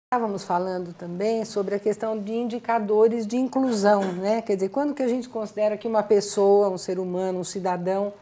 Estávamos falando também sobre a questão de indicadores de inclusão, né? Quer dizer, quando que a gente considera que uma pessoa, um ser humano, um cidadão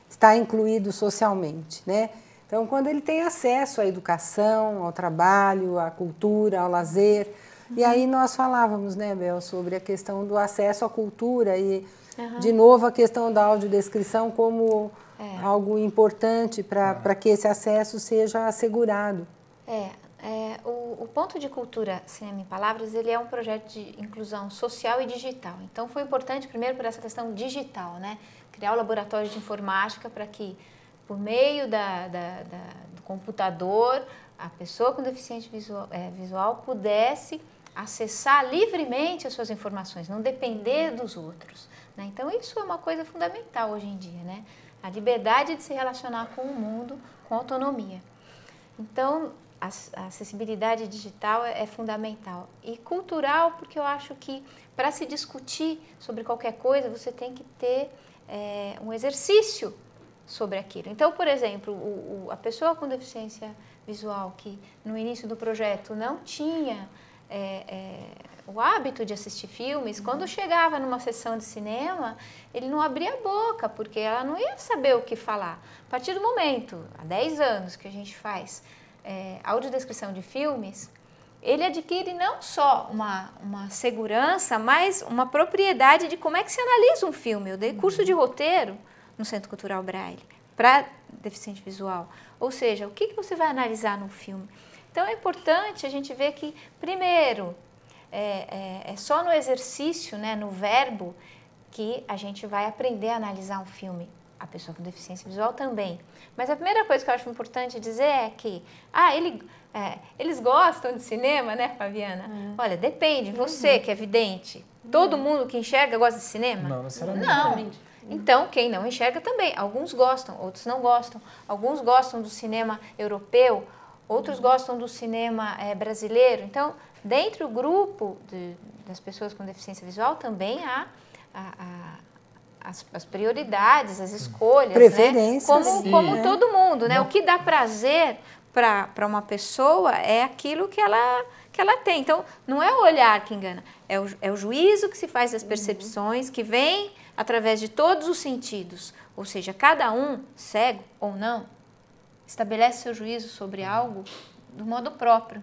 está incluído socialmente, né? Então, quando ele tem acesso à educação, ao trabalho, à cultura, ao lazer. E aí nós falávamos, né, Bel, sobre a questão do acesso à cultura e, de novo, a questão da audiodescrição como algo importante para que esse acesso seja assegurado. O Ponto de Cultura Cinema em Palavras, ele é um projeto de inclusão social e digital. Então, foi importante, primeiro, por essa questão digital, né? Criar o laboratório de informática para que, por meio do computador, a pessoa com deficiência visual pudesse acessar livremente as suas informações, não depender dos outros, né? Então, isso é uma coisa fundamental hoje em dia, né? A liberdade de se relacionar com o mundo com autonomia. Então, a acessibilidade digital é fundamental. E cultural, porque eu acho que para se discutir sobre qualquer coisa, você tem que ter um exercício sobre aquilo. Então, por exemplo, a pessoa com deficiência visual que no início do projeto não tinha o hábito de assistir filmes, quando chegava numa sessão de cinema, ele não abria a boca, porque ela não ia saber o que falar. A partir do momento, há 10 anos que a gente faz audiodescrição de filmes, ele adquire não só uma segurança, mas uma propriedade de como é que se analisa um filme. Eu dei curso de roteiro no Centro Cultural Braille para deficiente visual. Ou seja, o que você vai analisar no filme? Então é importante a gente ver que, primeiro, é só no exercício, né, no verbo, que a gente vai aprender a analisar um filme. A pessoa com deficiência visual também. Mas a primeira coisa que eu acho importante dizer é que eles gostam de cinema, né, Fabiana? Olha, depende. Você que é vidente, todo mundo que enxerga gosta de cinema? Não, necessariamente. Não. Então, quem não enxerga também. Alguns gostam, outros não gostam. Alguns gostam do cinema europeu, outros gostam do cinema brasileiro. Então, dentro do grupo das pessoas com deficiência visual também há as prioridades, as escolhas, preferências, né? Como todo mundo, né? O que dá prazer para uma pessoa é aquilo que ela tem. Então, não é o olhar que engana, é o juízo que se faz das percepções, que vem através de todos os sentidos. Ou seja, cada um, cego ou não, estabelece seu juízo sobre algo do modo próprio.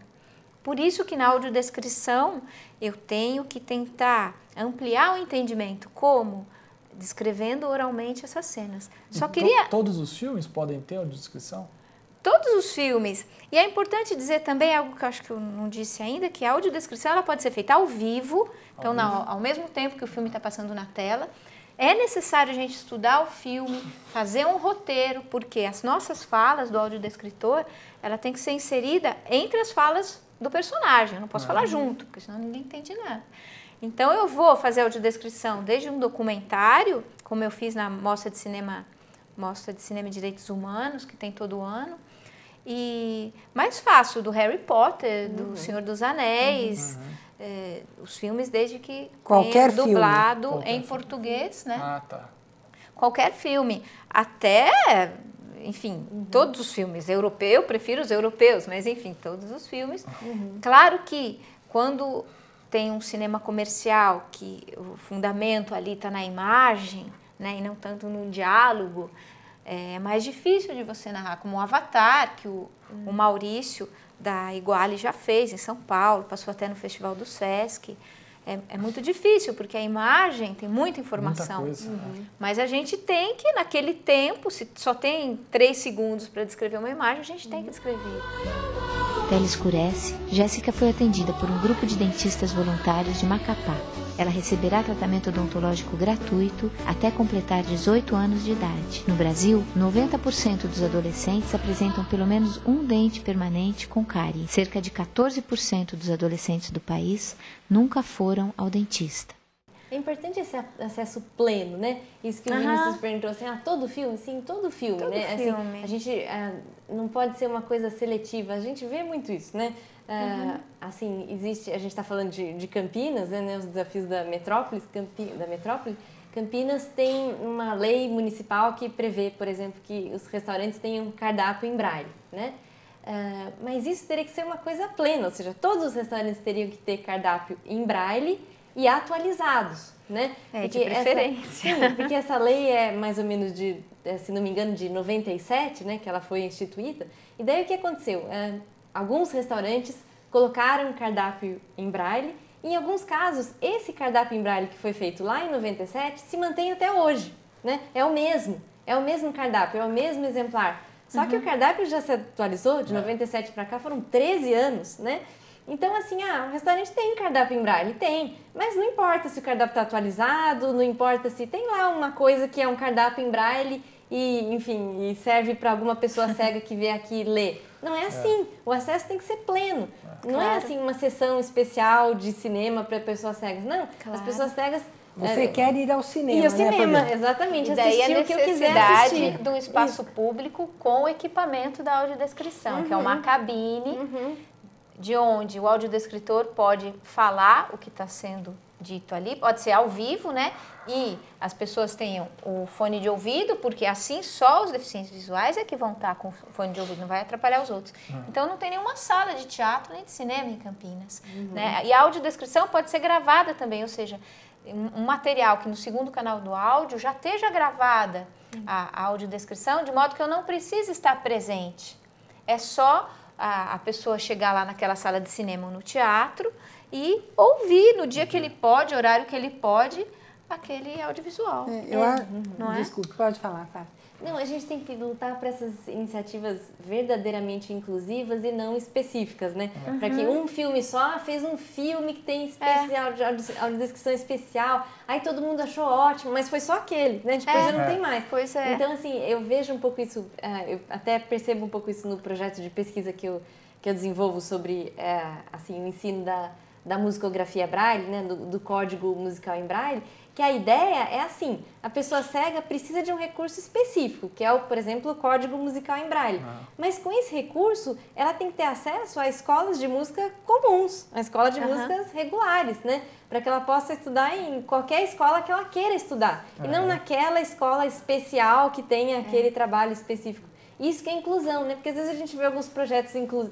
Por isso que na audiodescrição eu tenho que tentar ampliar o entendimento, como descrevendo oralmente essas cenas. Só queria... Todos os filmes podem ter audiodescrição? Todos os filmes. E é importante dizer também algo que eu acho que eu não disse ainda, que a audiodescrição ela pode ser feita ao vivo, então ao mesmo tempo que o filme está passando na tela. É necessário a gente estudar o filme, fazer um roteiro, porque as nossas falas do audiodescritor, ela tem que ser inserida entre as falas do personagem. Eu não posso falar junto, porque senão ninguém entende nada. Então, eu vou fazer audiodescrição desde um documentário, como eu fiz na Mostra de Cinema e Direitos Humanos, que tem todo ano, e mais fácil, do Harry Potter, do Senhor dos Anéis, os filmes desde que qualquer tenha dublado em português, né? Ah, tá. Qualquer filme, até, enfim, todos os filmes europeus, eu prefiro os europeus, mas enfim, todos os filmes. Claro que quando tem um cinema comercial, que o fundamento ali está na imagem, né, e não tanto no diálogo, é mais difícil de você narrar, como o Avatar, que o Maurício da Iguale já fez em São Paulo, passou até no Festival do Sesc. É muito difícil, porque a imagem tem muita informação. Muita coisa, Mas a gente tem que, naquele tempo, se só tem 3 segundos para descrever uma imagem, a gente tem que descrever. Pele escurece, Jéssica foi atendida por um grupo de dentistas voluntários de Macapá. Ela receberá tratamento odontológico gratuito até completar 18 anos de idade. No Brasil, 90% dos adolescentes apresentam pelo menos um dente permanente com cárie. Cerca de 14% dos adolescentes do país nunca foram ao dentista. É importante esse acesso pleno, né? Isso que o Vinícius perguntou, assim, todo filme? Sim, todo filme, todo né? Filme. Assim, a gente não pode ser uma coisa seletiva, a gente vê muito isso, né? Assim, existe, a gente está falando de Campinas, né? Os desafios da metrópole. Campinas tem uma lei municipal que prevê, por exemplo, que os restaurantes tenham cardápio em braille, né? Mas isso teria que ser uma coisa plena, ou seja, todos os restaurantes teriam que ter cardápio em braille e atualizados, né? De preferência. Sim, porque essa lei é mais ou menos de, se não me engano, de 97, né, que ela foi instituída. E daí o que aconteceu? Alguns restaurantes colocaram cardápio em braille e, em alguns casos, esse cardápio em braille que foi feito lá em 97 se mantém até hoje, né? É o mesmo cardápio, é o mesmo exemplar. Só que o cardápio já se atualizou, de 97 para cá foram 13 anos, né? Então, assim, o restaurante tem cardápio em braille? Tem, mas não importa se o cardápio está atualizado, não importa se tem lá uma coisa que é um cardápio em braille e, enfim, e serve para alguma pessoa cega que vê aqui e lê. Não é assim, o acesso tem que ser pleno. Não é assim uma sessão especial de cinema para pessoas cegas, não. As pessoas cegas... Você quer ir ao cinema, E ao cinema, Fabiana? exatamente. E daí assistir a o que eu quiser necessidade assistir. do espaço público com o equipamento da audiodescrição, que é uma cabine de onde o audiodescritor pode falar o que está sendo dito ali, pode ser ao vivo, né? E as pessoas tenham o fone de ouvido, porque assim só os deficientes visuais é que vão estar com o fone de ouvido, não vai atrapalhar os outros. Então não tem nenhuma sala de teatro nem de cinema em Campinas, né? E a audiodescrição pode ser gravada também, ou seja, um material que no segundo canal do áudio já esteja gravada a audiodescrição, de modo que eu não precise estar presente. É só a pessoa chegar lá naquela sala de cinema ou no teatro e ouvir no dia que ele pode, horário que ele pode, aquele audiovisual. Não é? Desculpe, pode falar, tá? Não, a gente tem que lutar para essas iniciativas verdadeiramente inclusivas e não específicas, né? Para que um filme só fez um filme que tem especial, audiodescrição especial, aí todo mundo achou ótimo, mas foi só aquele, né? Depois já não tem mais. Pois é. Então, assim, eu vejo um pouco isso, eu até percebo um pouco isso no projeto de pesquisa que eu desenvolvo sobre assim, o ensino da musicografia Braille, né? Do código musical em Braille, que a ideia é assim, a pessoa cega precisa de um recurso específico, que é, por exemplo, o código musical em Braille. Mas com esse recurso, ela tem que ter acesso a escolas de música comuns, a escola de músicas regulares, né? Para que ela possa estudar em qualquer escola que ela queira estudar. E não naquela escola especial que tenha aquele trabalho específico. Isso que é inclusão, né? Porque às vezes a gente vê alguns projetos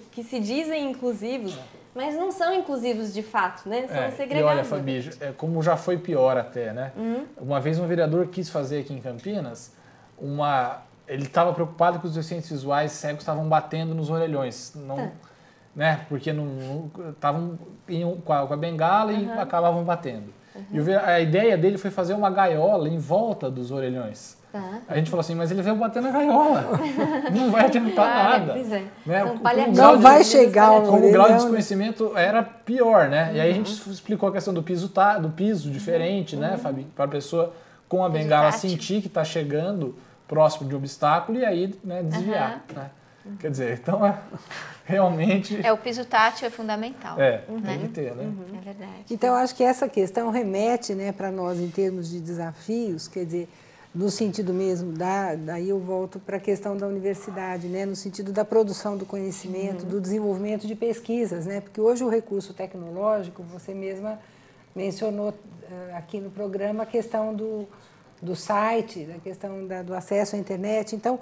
que se dizem inclusivos, mas não são inclusivos de fato, né? São segregados. E olha, Fabi, como já foi pior até, né? Uma vez um vereador quis fazer aqui em Campinas, ele estava preocupado que os deficientes visuais cegos estavam batendo nos orelhões, né? Porque estavam com a bengala e acabavam batendo. E a ideia dele foi fazer uma gaiola em volta dos orelhões. A gente falou assim, mas ele veio bater na gaiola. Não vai adiantar nada. Pois é. Né? Não vai chegar ao Como o grau de desconhecimento era pior, né? E aí a gente explicou a questão do piso diferente, né, Fabi? Para a pessoa com a bengala sentir que está chegando próximo de um obstáculo e aí, né, desviar. Né? Quer dizer, então realmente... O piso tátil é fundamental. Tem que ter, né? É verdade. Então, acho que essa questão remete, né, para nós em termos de desafios, quer dizer, no sentido mesmo, daí eu volto para a questão da universidade, né, no sentido da produção do conhecimento, do desenvolvimento de pesquisas, né, porque hoje o recurso tecnológico, você mesma mencionou aqui no programa a questão do site, da questão do acesso à internet. Então,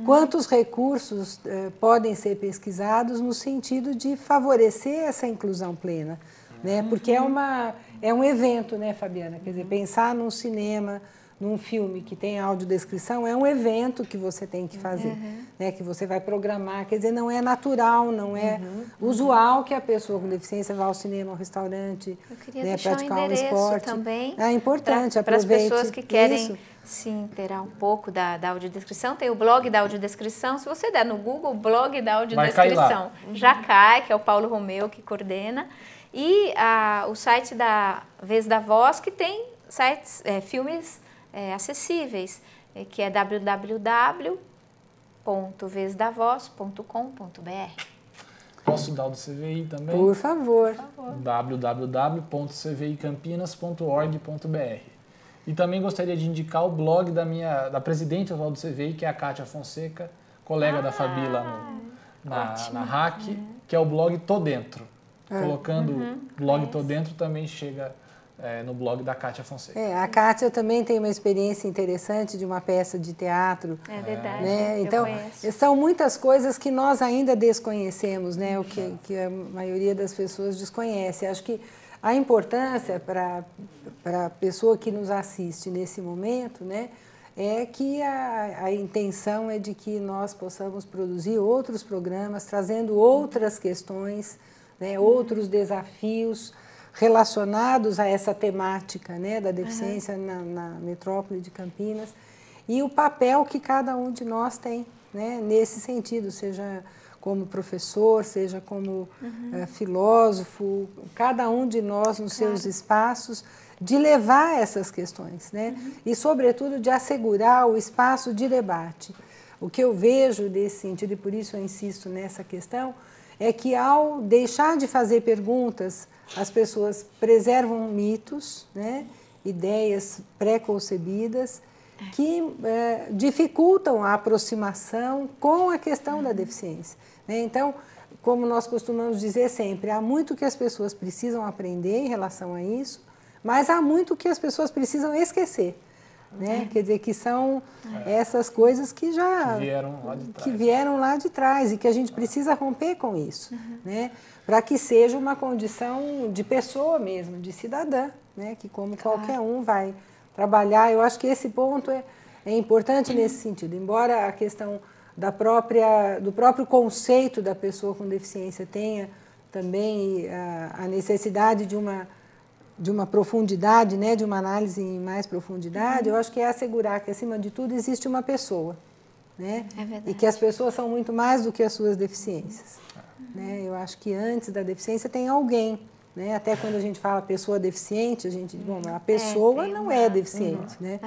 quantos recursos podem ser pesquisados no sentido de favorecer essa inclusão plena, né, porque é um evento, né, Fabiana, quer dizer, pensar num cinema, num filme que tem audiodescrição, é um evento que você tem que fazer, né, que você vai programar, quer dizer, não é natural, não é usual que a pessoa com deficiência vá ao cinema, ao restaurante, eu queria né, deixar praticar um esporte. Também. É importante, para as aproveite pessoas que querem isso. se inteirar um pouco da audiodescrição, tem o blog da audiodescrição, se você der no Google, blog da audiodescrição, já cai, que é o Paulo Romeu que coordena, e o site da Vez da Voz, que tem filmes acessíveis, que é www.vezdavoz.com.br. Posso dar o do CVI também? Por favor. www.cvicampinas.org.br. E também gostaria de indicar o blog da presidente atual do CVI, que é a Kátia Fonseca, colega da Fabi lá na RAC, que é o blog Tô Dentro. Colocando blog Tô Dentro também chega no blog da Kátia Fonseca. A Kátia também tem uma experiência interessante de uma peça de teatro. É verdade, né? Então, conheço. são muitas coisas que nós ainda desconhecemos, né? O que a maioria das pessoas desconhece. Acho que a importância para a pessoa que nos assiste nesse momento, né, é que a intenção é de que nós possamos produzir outros programas, trazendo outras questões, né, outros desafios relacionados a essa temática, né, da deficiência na metrópole de Campinas e o papel que cada um de nós tem, né, nesse sentido, seja como professor, seja como filósofo, cada um de nós nos seus espaços, de levar essas questões, né, e sobretudo de assegurar o espaço de debate. O que eu vejo desse sentido, e por isso eu insisto nessa questão, é que ao deixar de fazer perguntas, as pessoas preservam mitos, né, ideias pré-concebidas que dificultam a aproximação com a questão da deficiência. Né? Então, como nós costumamos dizer sempre, há muito que as pessoas precisam aprender em relação a isso, mas há muito que as pessoas precisam esquecer. Né? Quer dizer, que são essas coisas que já vieram lá de trás e que a gente precisa romper com isso, né? Para que seja uma condição de pessoa mesmo, de cidadã, né? Que como qualquer um vai trabalhar. Eu acho que esse ponto é importante nesse sentido, embora a questão do próprio conceito da pessoa com deficiência tenha também a necessidade de uma profundidade, né, de uma análise em mais profundidade, eu acho que é assegurar que, acima de tudo, existe uma pessoa, né? É verdade. E que as pessoas são muito mais do que as suas deficiências. Né? Eu acho que antes da deficiência tem alguém, né? Até quando a gente fala pessoa deficiente, a gente diz, bom, a pessoa não é deficiente, né?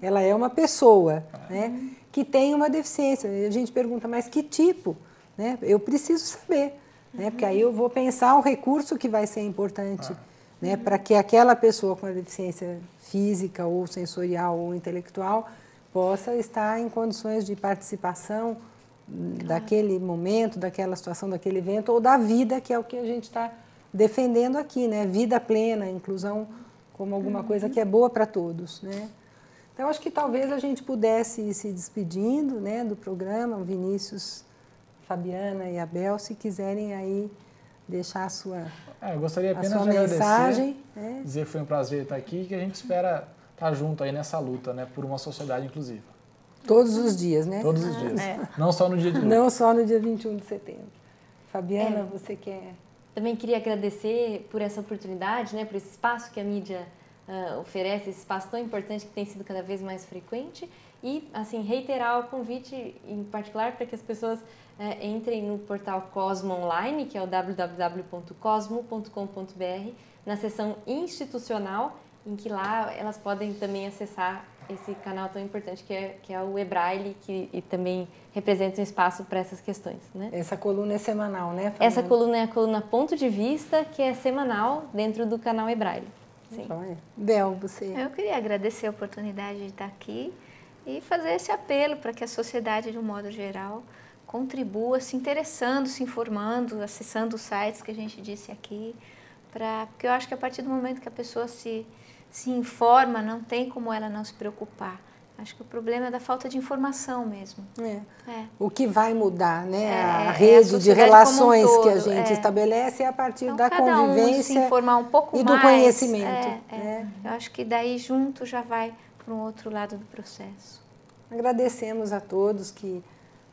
Ela é uma pessoa, né, que tem uma deficiência. E a gente pergunta, mas que tipo? Né? Eu preciso saber, né? Porque aí eu vou pensar o recurso que vai ser importante, né, para que aquela pessoa com a deficiência física ou sensorial ou intelectual possa estar em condições de participação daquele momento, daquela situação, daquele evento ou da vida, que é o que a gente está defendendo aqui, né? Vida plena, inclusão como alguma coisa que é boa para todos, né? Então, acho que talvez a gente pudesse ir se despedindo, né, do programa, o Vinícius, Fabiana e Abel, se quiserem aí deixar a sua eu gostaria apenas de mensagem, agradecer, dizer que foi um prazer estar aqui e que a gente espera estar junto aí nessa luta, né, por uma sociedade inclusiva. Todos os dias, né? Todos os dias, não só no dia de hoje. Não só no dia 21 de setembro. Fabiana, você quer... Também queria agradecer por essa oportunidade, né, por esse espaço que a mídia oferece, esse espaço tão importante que tem sido cada vez mais frequente e, assim, reiterar o convite, em particular, para que as pessoas entrem no portal Cosmo Online, que é o www.cosmo.com.br, na seção institucional, em que lá elas podem também acessar esse canal tão importante que é o eBraille, e também representa um espaço para essas questões. Né? Essa coluna é semanal, né, Fabiana? Essa coluna é a coluna Ponto de Vista, que é semanal dentro do canal eBraille. Sim. Bel, você... Eu queria agradecer a oportunidade de estar aqui e fazer esse apelo para que a sociedade, de um modo geral, contribua se interessando, se informando, acessando os sites que a gente disse aqui, porque eu acho que a partir do momento que a pessoa se informa, não tem como ela não se preocupar. Acho que o problema é da falta de informação mesmo. O que vai mudar, né? A rede de relações que a gente estabelece é a partir então, da convivência se informar um pouco e mais, do conhecimento. Eu acho que daí junto já vai para um outro lado do processo. Agradecemos a todos que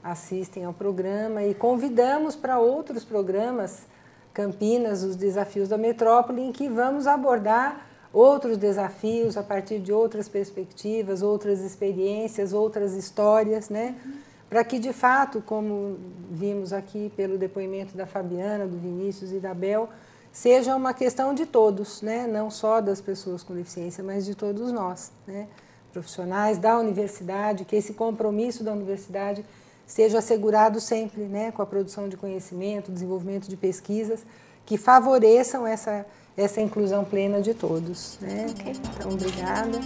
assistem ao programa e convidamos para outros programas Campinas, os desafios da metrópole, em que vamos abordar outros desafios a partir de outras perspectivas, outras experiências, outras histórias, né? Para que, de fato, como vimos aqui pelo depoimento da Fabiana, do Vinícius e da Bel, seja uma questão de todos, né? Não só das pessoas com deficiência, mas de todos nós, né? Profissionais da universidade, que esse compromisso da universidade seja assegurado sempre, né? Com a produção de conhecimento, desenvolvimento de pesquisas que favoreçam essa inclusão plena de todos. Né? Então, obrigada.